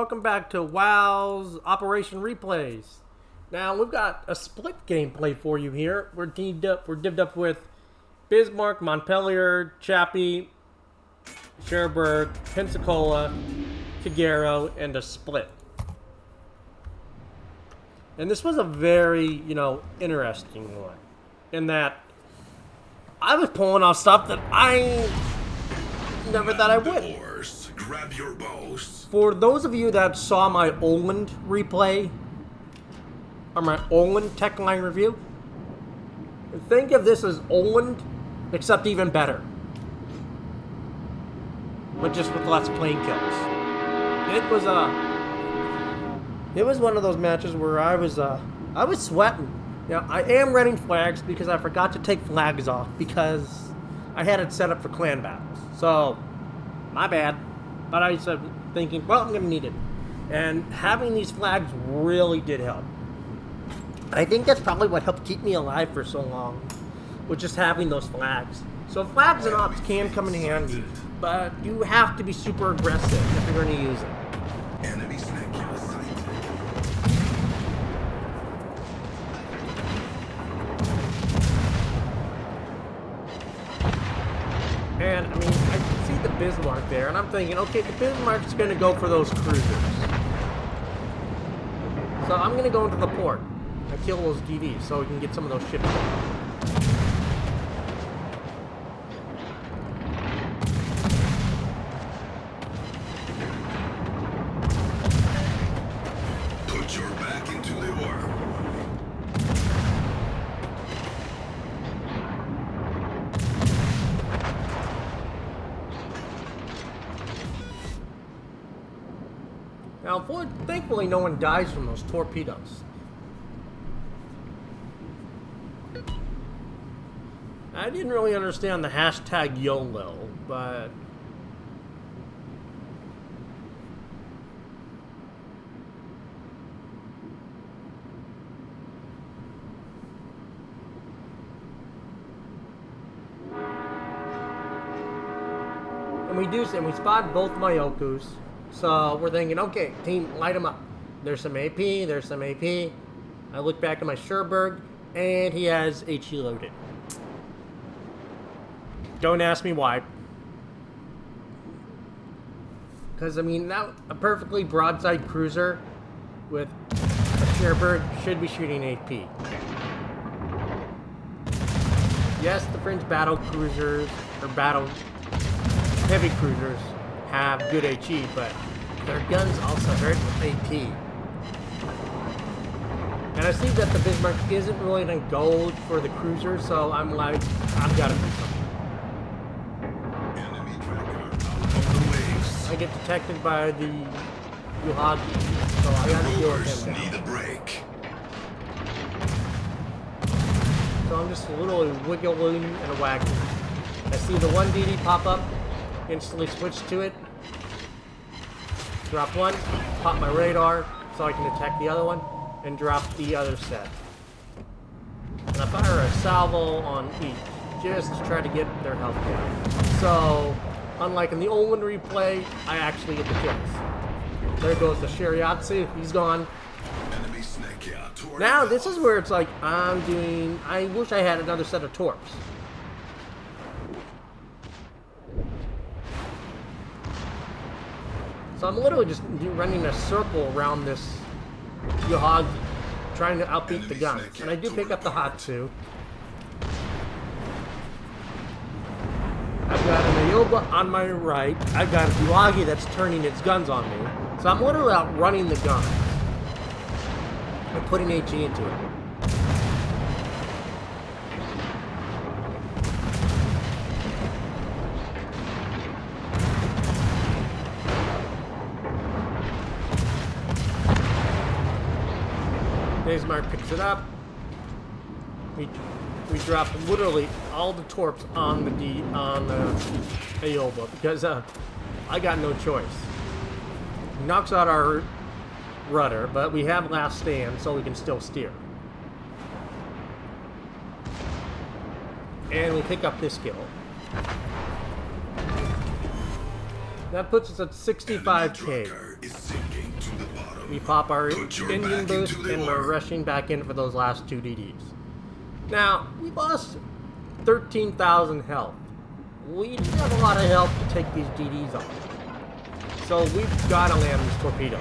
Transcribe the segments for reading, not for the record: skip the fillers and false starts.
welcome back to WOW's Operation Replays. Now, we've got a split gameplay for you here. We're divvied up with Bismarck, Montpelier, Chappie, Cherbourg, Pensacola, Kagero, and a split. And this was a very, interesting one. In that I was pulling off stuff that I never thought I would. Grab your bows. For those of you that saw my Oland replay, or my Oland tech line review, think of this as Oland, except even better. But just with less plane kills. It was one of those matches where I was sweating. Now, I am running flags because I forgot to take flags off because I had it set up for clan battles. So, my bad. But I was thinking, well, I'm going to need it. And having these flags really did help. I think that's probably what helped keep me alive for so long, was just having those flags. So flags and ops can come in handy, but you have to be super aggressive if you're going to use it. Enemy snake kill sighted. And, I mean, I can see the Bismarck there, and I'm thinking, okay, the Bismarck's going to go for those cruisers. So I'm going to go into the port and kill those DVs so we can get some of those ships in. Put your back into the war. Now, thankfully, no one dies from those torpedoes. I didn't really understand the hashtag YOLO, but and we spot both Myokus. So we're thinking, okay, team, light them up. There's some AP, there's some AP. I look back at my Cherbourg, and he has HE loaded. Don't ask me why. Because, I mean, now a perfectly broadside cruiser with a Cherbourg should be shooting AP. Yes, the fringe battle cruisers, or battle heavy cruisers, have good HE, but their guns also hurt with AP. And I see that the Bismarck isn't really going to go for the cruiser, so I'm like, I've got to do something. Enemy tracker out of the waves. I get detected by the Yahagi, so I got to deal with him now. Need a break. So I'm just literally wiggling and wagging. I see the one DD pop up, instantly switch to it. Drop one, pop my radar so I can attack the other one, and drop the other set. And I fire a salvo on each, just to try to get their health down. So, unlike in the old one replay, I actually get the kills. There goes the Shiriatsu, he's gone. Enemy snake out. Now, this is where it's like, I wish I had another set of torps. So I'm literally just running a circle around this Yahagi, trying to outbeat the guns. And I do pick up the Hatsu. I've got an Ayoba on my right. I've got a Yahagi that's turning its guns on me. So I'm literally outrunning the guns and putting HE into it. Bismarck picks it up. We drop literally all the torps on the Ayoba because I got no choice. He knocks out our rudder, but we have last stand, so we can still steer. And we pick up this kill. That puts us at 65k. Enemy tracker is sinking. We pop our Put your engine back boost into the and we're ore. rushing back in for those last 2 DDs. Now, we lost 13,000 health. We didn't have a lot of health to take these DDs on. So we've got to land these torpedoes.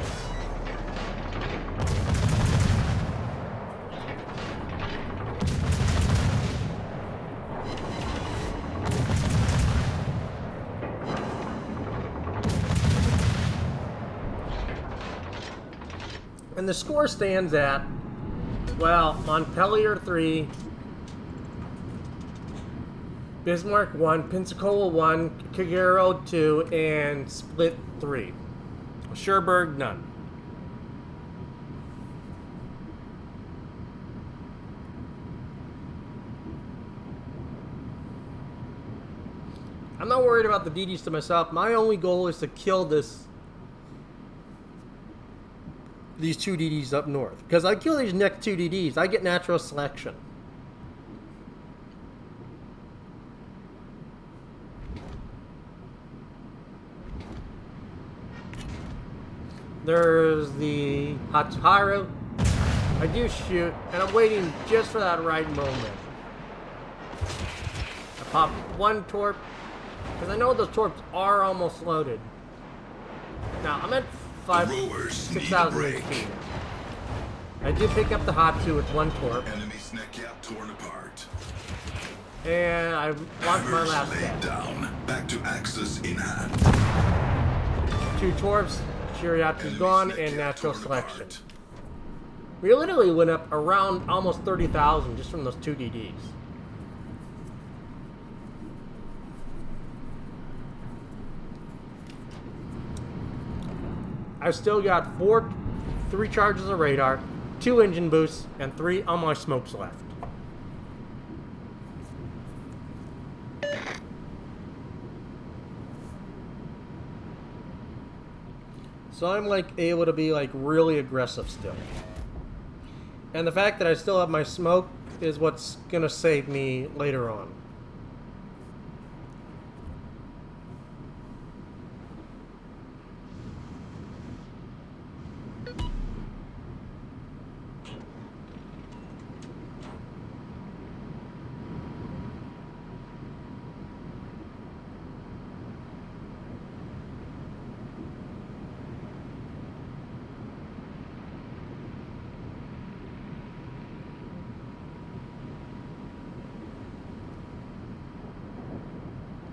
And the score stands at, well, Montpelier 3, Bismarck 1, Pensacola 1, Kagero 2, and Split 3. Cherbourg, none. I'm not worried about the DDs to myself. My only goal is to kill these 2 DDs up north. Because I kill these next 2 DDs, I get natural selection. There's the Hatsuharu. I do shoot, and I'm waiting just for that right moment. I pop 1 torp, because I know those torps are almost loaded. Now, I'm at 6,000 HP. I do pick up the Hatsu with 1 torp. Enemy snake cap torn apart. And I launch my last Laid cat. down. Back to axis in hand. 2 torps, Shiriatsu's Enemy gone, snake and cap natural torn selection. apart. We literally went up around almost 30,000 just from those 2 DDs. I still got 3 charges of radar, 2 engine boosts, and 3 on my smokes left. So I'm like able to be like really aggressive still. And the fact that I still have my smoke is what's gonna save me later on.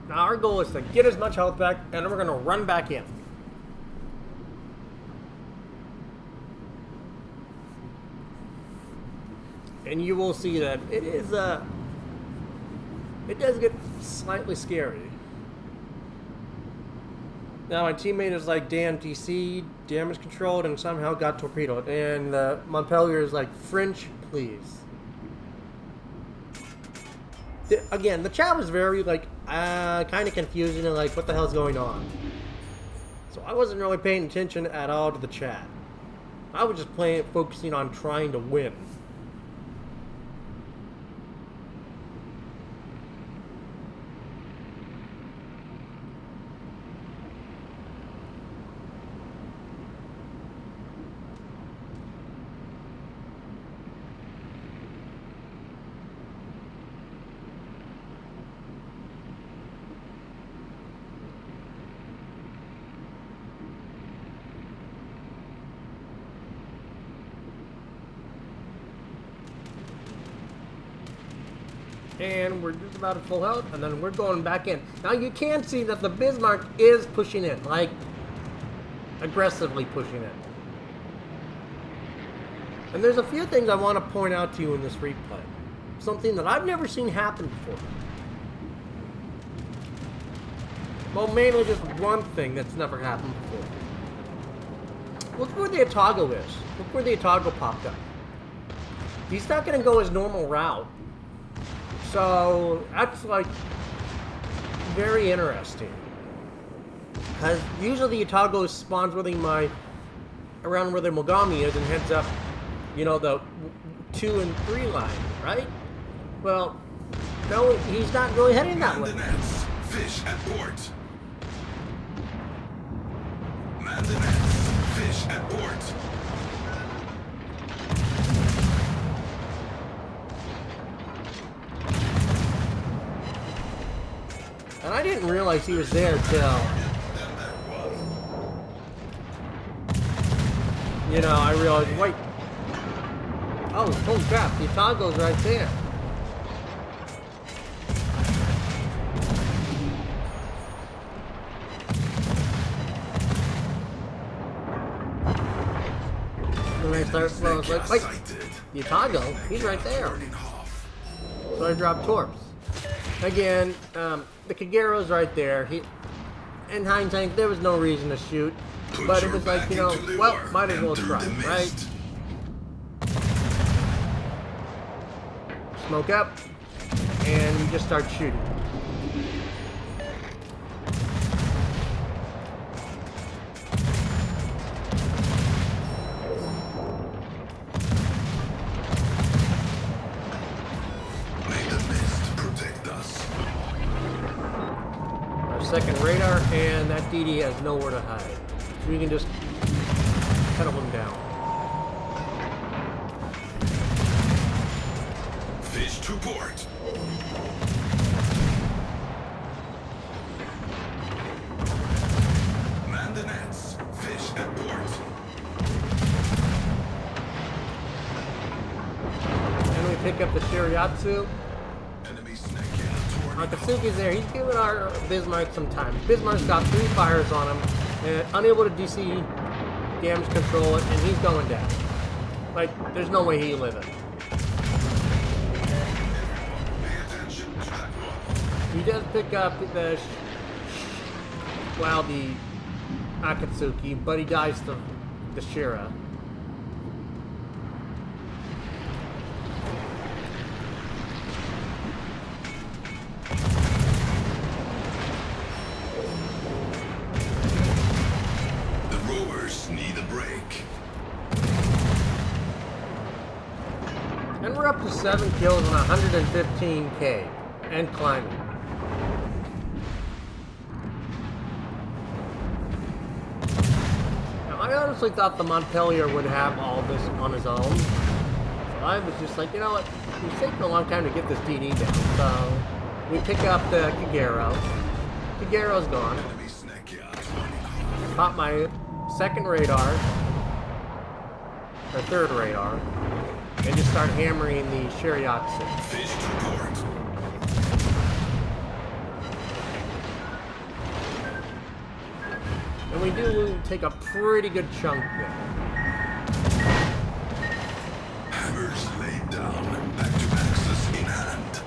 Now our goal is to get as much health back, and then we're going to run back in. And you will see that it does get slightly scary. Now my teammate is like, damn, TC, damage controlled, and somehow got torpedoed. And Montpelier is like, French, please. Again, the chat was very, like, kind of confusing and like, what the hell's going on? So I wasn't really paying attention at all to the chat. I was just focusing on trying to win. And we're just about at full health, and then we're going back in. Now you can see that the Bismarck is pushing in, like, aggressively pushing in. And there's a few things I want to point out to you in this replay. Something that I've never seen happen before. Well, mainly just one thing that's never happened before. Look where the Otago is. Look where the Otago popped up. He's not going to go his normal route. So that's like very interesting, because usually the Otago spawns around where the Mogami is and heads up, you know, the 2 and 3 line, right? Well, no, he's not really heading that way. Man the nets. Fish at port. Man the nets. Fish at port. didn't realize he was there till, you know, I realized, wait. Oh, holy crap, the Yahaga's right there. When I start throwing, I was like, wait, the Yahagi, he's right there. So I dropped torps. Again, the Kagero's right there. In hindsight, there was no reason to shoot. But it was like, you know, well, might as well try, right? Smoke up, and we just start shooting. Second radar, and that DD has nowhere to hide. So we can just pedal him down. Fish to port. Man the nets. Fish at port. And we pick up the Shiriatsu. Akatsuki's there. He's giving our Bismarck some time. Bismarck's got 3 fires on him, and unable to DC damage control it, and he's going down. Like, there's no way he's living. He does pick up the Akatsuki, but he dies to the Shira. Need a break. And we're up to 7 kills and 115k and climbing. Now, I honestly thought the Montpellier would have all this on his own. So I was just like, you know what? It's taking a long time to get this DD down. So we pick up the Kagero. Kagero's gone. Pop my second radar, or third radar, and just start hammering the Shiriatsu. Fish to port. And we do take a pretty good chunk there. Hammers laid down. Back to axis in hand.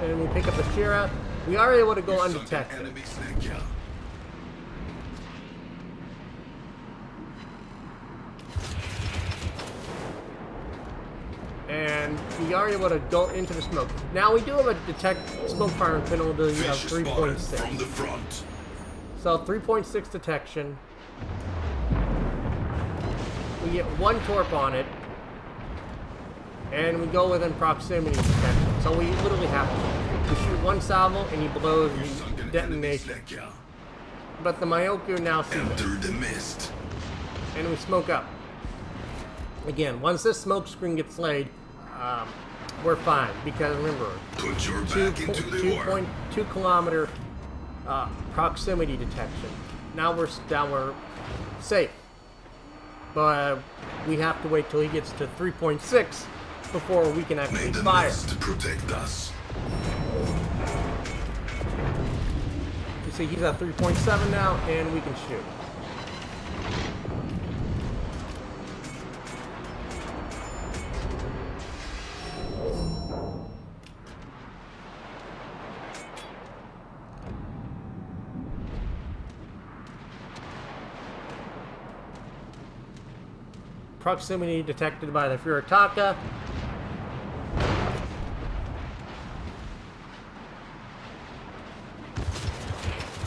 And we pick up the Shira. We are able to go undetected. And we are able to go into the smoke. Now we do have a detect smoke firing penalty of 3.6. From the front. So 3.6 detection. We get 1 torp on it. And we go within proximity detection. So we literally have to. We shoot 1 salvo and he blows the detonation. But the Myoku now sees it. The mist. And we smoke up. Again, once this smoke screen gets laid, we're fine. Because remember, Put your back into the 2.2 kilometer proximity detection. Now we're safe. But we have to wait till he gets to 3.6 before we can actually fire. To protect us. You see, he's at 3.7 now, and we can shoot. Proximity detected by the Furitaka.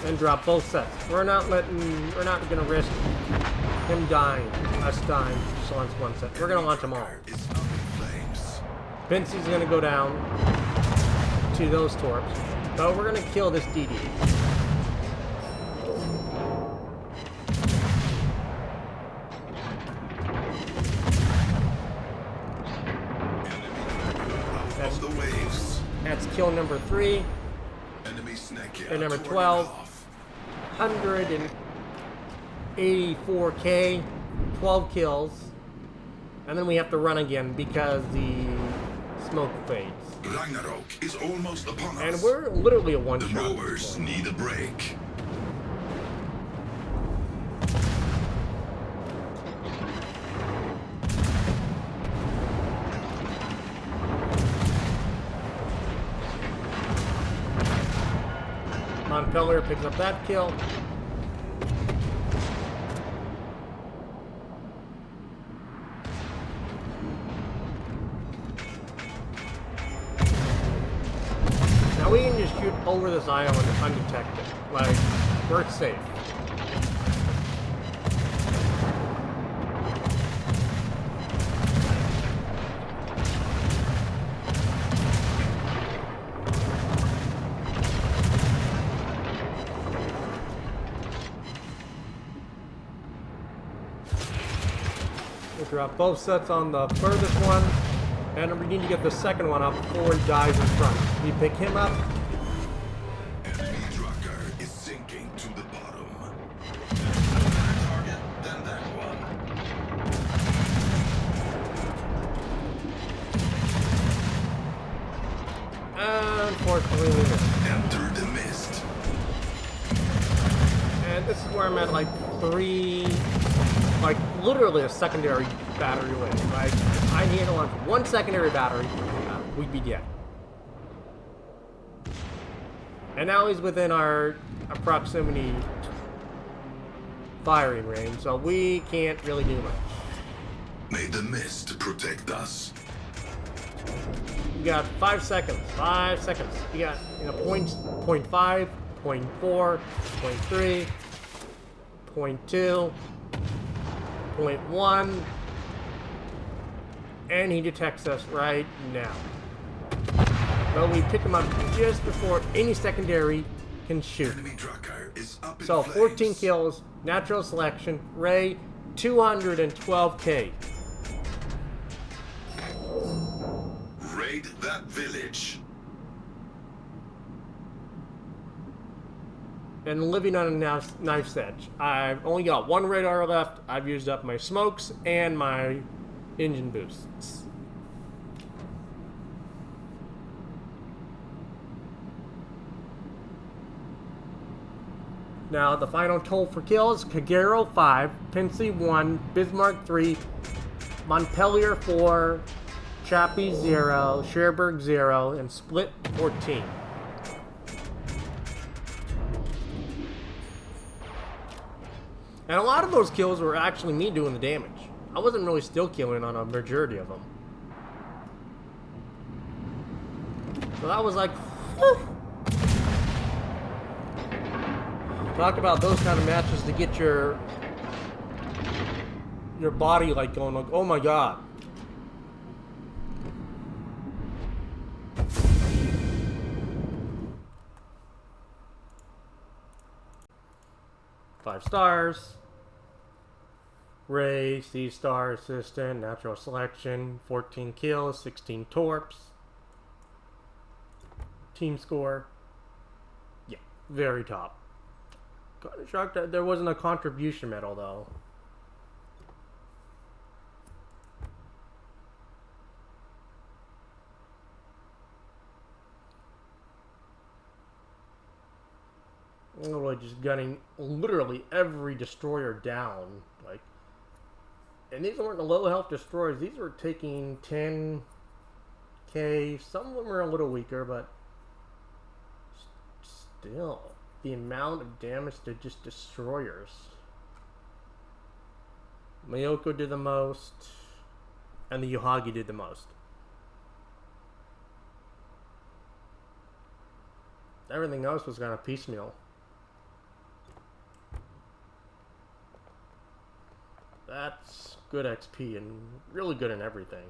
And drop both sets. We're not gonna risk him dying, us dying, just launch 1 set. We're gonna launch them all. Vincey's gonna go down to those torps. But we're gonna kill this DD. That's kill number 3. Enemy snake And number turning 12. off. 184k, 12 kills. And then we have to run again because the smoke fades. Ragnarok is almost upon us. And we're literally a The one-shot. mowers need a break. Montpelier picks up that kill. Now we can just shoot over this island undetected. Like, we're safe. We drop both sets on the furthest one, and we need to get the second one up before he dies in front. We pick him up. Enemy trucker is sinking to the bottom. Better target than that one. Unfortunately, we missed. Enter the mist. And this is where I'm at like 3, like literally a secondary battery away. Like, if I need to launch one secondary battery, we'd be dead. And now he's within our proximity firing range, so we can't really do much. May the mist protect us. You got 5 seconds. 5 seconds. You got, you know, points, 0.5, 0.4, 0.3, 0.2, 0.1, and he detects us right now. But we pick him up just before any secondary can shoot. Enemy trucker is up in So flames. 14 kills, natural selection, Ray, 212k. Raid that village. And living on a knife's edge. I've only got one radar left. I've used up my smokes and my engine boosts. Now, the final toll for kills: Kagero 5, Pinsey 1, Bismarck 3, Montpelier 4, Chappie 0, Cherbourg 0, and Split 14. And a lot of those kills were actually me doing the damage. I wasn't really still killing on a majority of them. So that was like, whew. Talk about those kind of matches to get your body like going like, oh my god. Five stars. Ray, C-star, assistant, natural selection, 14 kills, 16 torps. Team score. Yeah, very top. Kind of shocked that there wasn't a contribution medal though. Literally just gunning literally every destroyer down. Like, and these weren't the low health destroyers. These were taking 10k. Some of them are a little weaker, but still, the amount of damage to just destroyers. Mayoko did the most, and the Yahagi did the most. Everything else was kind of piecemeal. That's good XP and really good in everything.